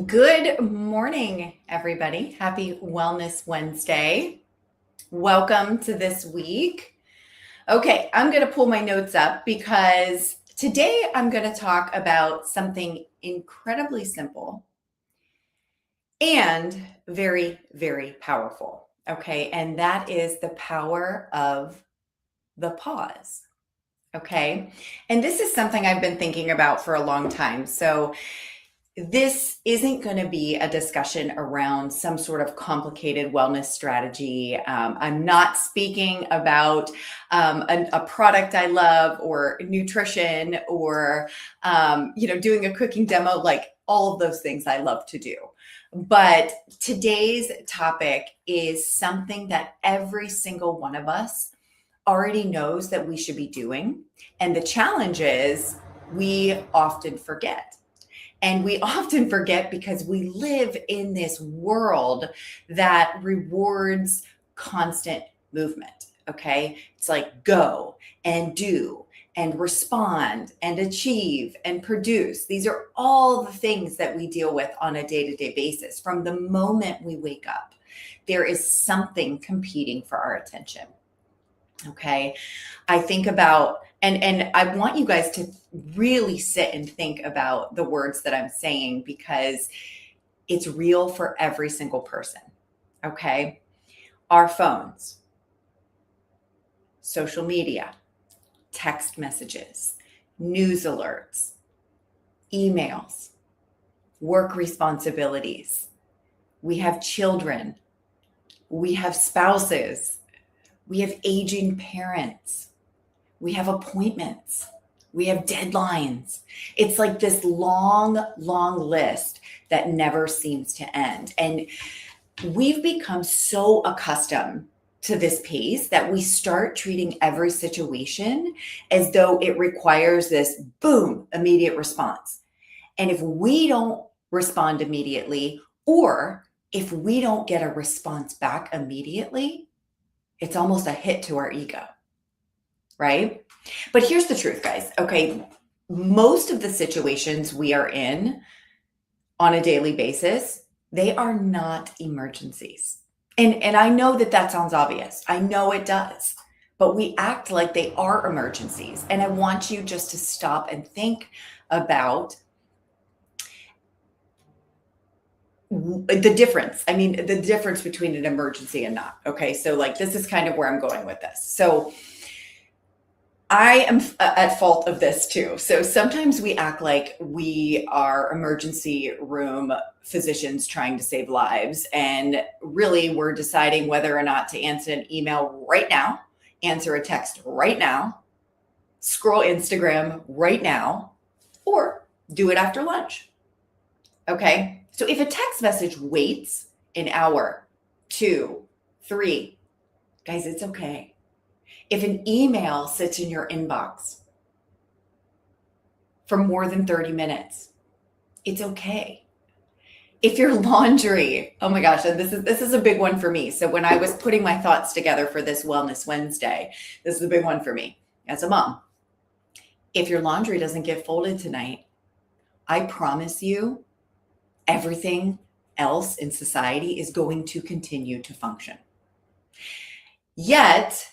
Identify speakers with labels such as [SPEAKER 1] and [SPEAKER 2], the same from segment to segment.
[SPEAKER 1] Good morning, everybody. Happy Wellness Wednesday. Welcome to this week. Okay, I'm going to pull my notes up because today I'm going to talk about something incredibly simple and very, very powerful. Okay, and that is the power of the pause. Okay, and this is something I've been thinking about for a long time. So, this isn't going to be a discussion around some sort of complicated wellness strategy. I'm not speaking about a product I love or nutrition or, doing a cooking demo, like all of those things I love to do. But today's topic is something that every single one of us already knows that we should be doing. And the challenge is we often forget. And we often forget because we live in this world that rewards constant movement. Okay. It's like go and do and respond and achieve and produce. These are all the things that we deal with on a day-to-day basis. From the moment we wake up, there is something competing for our attention. Okay. I think about, and I want you guys to really sit and think about the words that I'm saying because it's real for every single person. Okay. Our phones, social media, text messages, news alerts, emails, work responsibilities. We have children. We have spouses. We have aging parents. We have appointments. We have deadlines. It's like this long, long list that never seems to end. And we've become so accustomed to this pace that we start treating every situation as though it requires this boom, immediate response. And if we don't respond immediately, or if we don't get a response back immediately, it's almost a hit to our ego, right? But here's the truth, guys. Okay, most of the situations we are in on a daily basis, they are not emergencies. And I know that sounds obvious. I know it does. But we act like they are emergencies. And I want you just to stop and think about the difference. I mean, the difference between an emergency and not. Okay. So like, this is kind of where I'm going with this. So I am at fault of this too. So sometimes we act like we are emergency room physicians trying to save lives. And really we're deciding whether or not to answer an email right now, answer a text right now, scroll Instagram right now, or do it after lunch. Okay. So if a text message waits an hour, 2, 3, guys, it's okay. If an email sits in your inbox for more than 30 minutes, it's okay. If your laundry, oh my gosh, and this is a big one for me. So when I was putting my thoughts together for this Wellness Wednesday, this is a big one for me as a mom. If your laundry doesn't get folded tonight, I promise you, everything else in society is going to continue to function. Yet,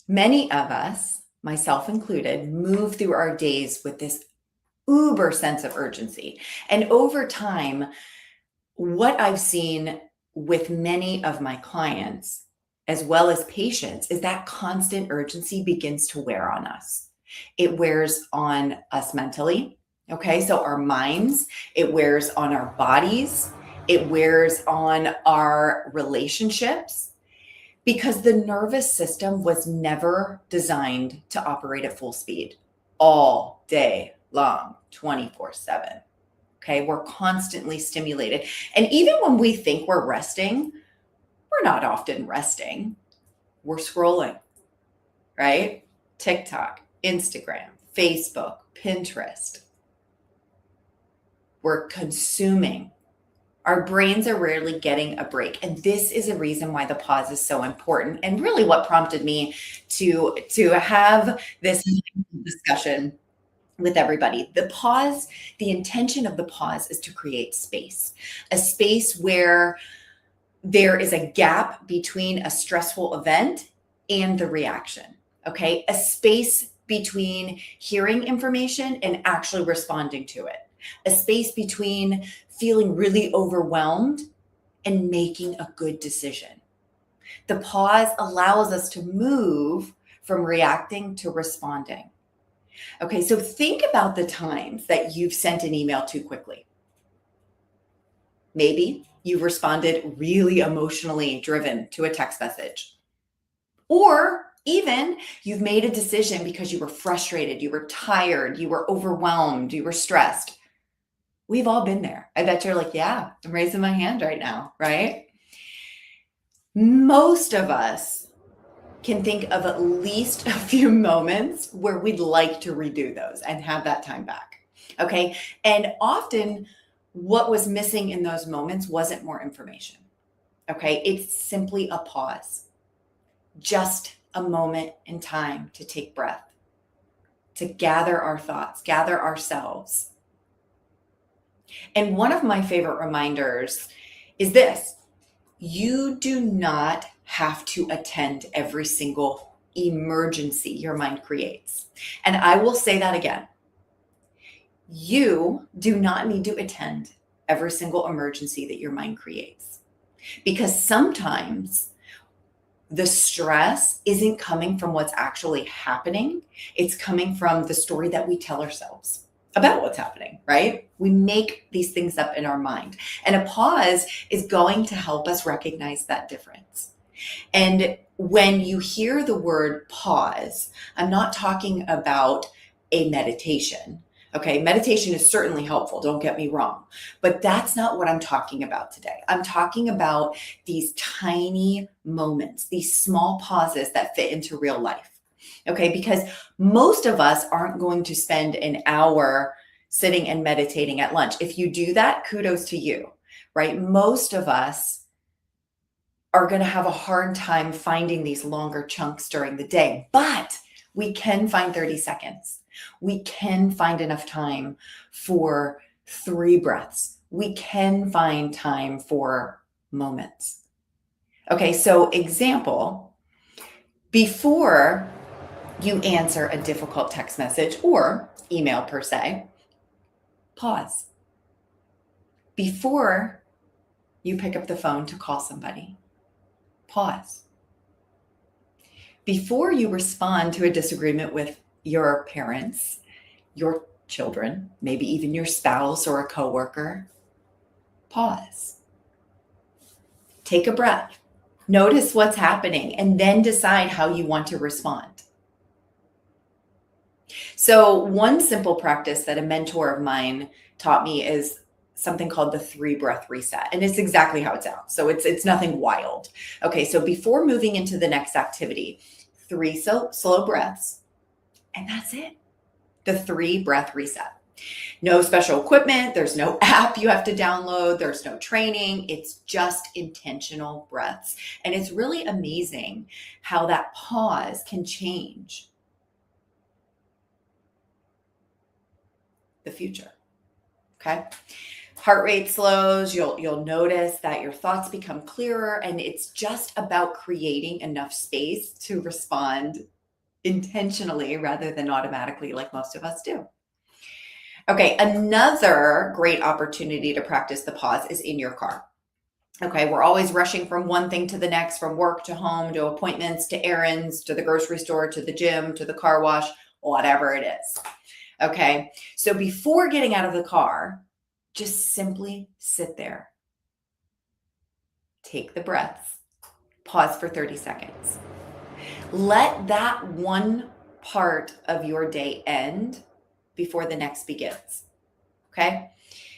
[SPEAKER 1] many of us, myself included, move through our days with this uber sense of urgency. And over time, what I've seen with many of my clients, as well as patients, is that constant urgency begins to wear on us. It wears on us mentally. Okay, so our minds, it wears on our bodies, it wears on our relationships, because the nervous system was never designed to operate at full speed all day long, 24/7. Okay, we're constantly stimulated. And even when we think we're resting, we're not often resting. We're scrolling, right? TikTok, Instagram, Facebook, Pinterest. We're consuming. Our brains are rarely getting a break. And this is a reason why the pause is so important. And really what prompted me to have this discussion with everybody. The pause, the intention of the pause is to create space, a space where there is a gap between a stressful event and the reaction, okay? A space between hearing information and actually responding to it, a space between feeling really overwhelmed and making a good decision. The pause allows us to move from reacting to responding. Okay, so think about the times that you've sent an email too quickly. Maybe you've responded really emotionally driven to a text message. Or even you've made a decision because you were frustrated, you were tired, you were overwhelmed, you were stressed. We've all been there. I bet you're like, yeah, I'm raising my hand right now, right? Most of us can think of at least a few moments where we'd like to redo those and have that time back. Okay. And often what was missing in those moments wasn't more information. Okay. It's simply a pause, just a moment in time to take breath, to gather our thoughts, gather ourselves. And one of my favorite reminders is this: you do not have to attend every single emergency your mind creates. And I will say that again. You do not need to attend every single emergency that your mind creates, because sometimes the stress isn't coming from what's actually happening. It's coming from the story that we tell ourselves about what's happening, right? We make these things up in our mind. And a pause is going to help us recognize that difference. And when you hear the word pause, I'm not talking about a meditation. Okay, meditation is certainly helpful, don't get me wrong, but that's not what I'm talking about today. I'm talking about these tiny moments, these small pauses that fit into real life. Okay, because most of us aren't going to spend an hour sitting and meditating at lunch. If you do that, kudos to you, right? Most of us are going to have a hard time finding these longer chunks during the day, but we can find 30 seconds. We can find enough time for 3 breaths. We can find time for moments. Okay, so example, before you answer a difficult text message or email per se, pause. Before you pick up the phone to call somebody, pause. Before you respond to a disagreement with your parents, your children, maybe even your spouse or a coworker, pause. Take a breath. Notice what's happening and then decide how you want to respond. So one simple practice that a mentor of mine taught me is something called the 3 breath reset. And it's exactly how it sounds. So it's nothing wild. Okay, so before moving into the next activity, 3 slow breaths, and that's it. The 3 breath reset. No special equipment. There's no app you have to download. There's no training. It's just intentional breaths. And it's really amazing how that pause can change the future. Okay. Heart rate slows. You'll notice that your thoughts become clearer, and it's just about creating enough space to respond intentionally rather than automatically like most of us do. Okay, another great opportunity to practice the pause is in your car. Okay, we're always rushing from one thing to the next, from work to home, to appointments, to errands, to the grocery store, to the gym, to the car wash, whatever it is. Okay, so before getting out of the car, just simply sit there. Take the breaths. Pause for 30 seconds. Let that one part of your day end before the next begins. Okay?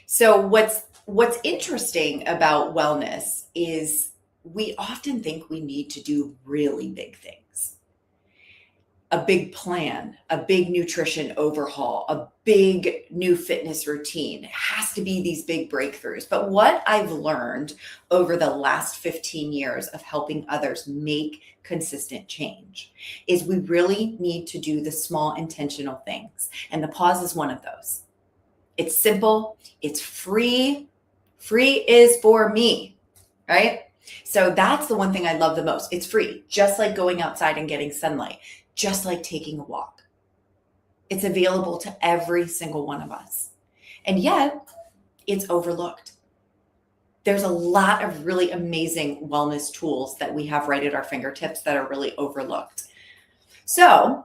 [SPEAKER 1] So what's interesting about wellness is we often think we need to do really big things. a big plan, a big nutrition overhaul, a big new fitness routine. It has to be these big breakthroughs. But what I've learned over the last 15 years of helping others make consistent change is we really need to do the small intentional things. And the pause is one of those. It's simple. It's free. Free is for me, right? So that's the one thing I love the most. It's free, just like going outside and getting sunlight, just like taking a walk. It's available to every single one of us. And yet it's overlooked. There's a lot of really amazing wellness tools that we have right at our fingertips that are really overlooked. So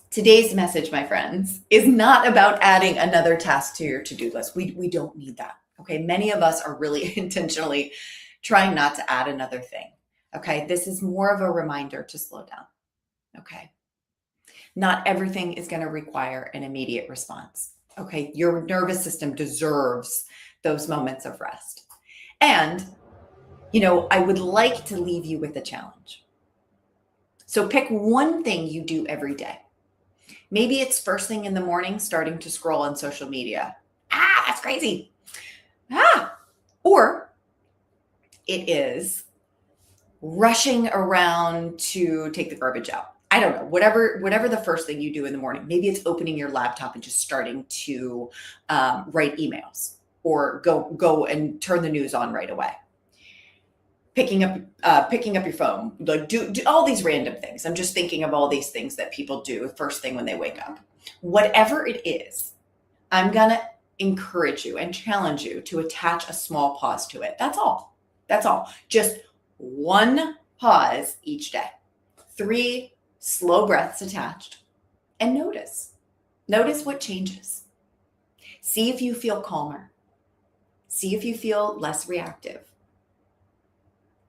[SPEAKER 1] today's message, my friends, is not about adding another task to your to-do list. We don't need that. Okay. Many of us are really intentionally trying not to add another thing. Okay. This is more of a reminder to slow down. Okay. Not everything is going to require an immediate response. Okay. Your nervous system deserves those moments of rest. And, I would like to leave you with a challenge. So pick one thing you do every day. Maybe it's first thing in the morning, starting to scroll on social media. That's crazy. Or it is rushing around to take the garbage out. I don't know, whatever the first thing you do in the morning. Maybe it's opening your laptop and just starting to write emails, or go and turn the news on right away. Picking up your phone, like do all these random things. I'm just thinking of all these things that people do first thing when they wake up. Whatever it is, I'm gonna encourage you and challenge you to attach a small pause to it. That's all. Just one pause each day. 3 slow breaths attached, and notice what changes. See if you feel calmer. See if you feel less reactive.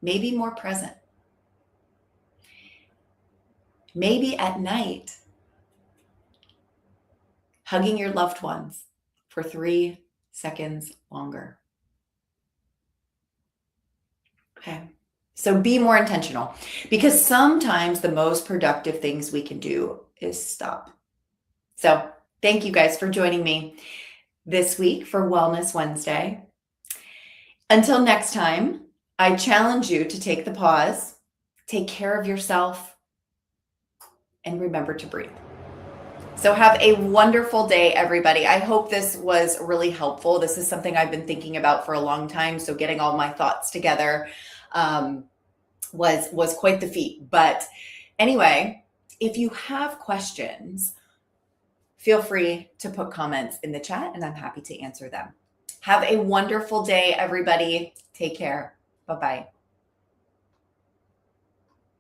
[SPEAKER 1] Maybe more present. Maybe at night, hugging your loved ones for 3 seconds longer. Okay. So be more intentional, because sometimes the most productive things we can do is stop. So thank you guys for joining me this week for Wellness Wednesday. Until next time, I challenge you to take the pause, take care of yourself, and remember to breathe. So have a wonderful day, everybody. I hope this was really helpful. This is something I've been thinking about for a long time. So getting all my thoughts together was quite the feat. But anyway, if you have questions, feel free to put comments in the chat and I'm happy to answer them. Have a wonderful day, everybody. Take care. Bye-bye.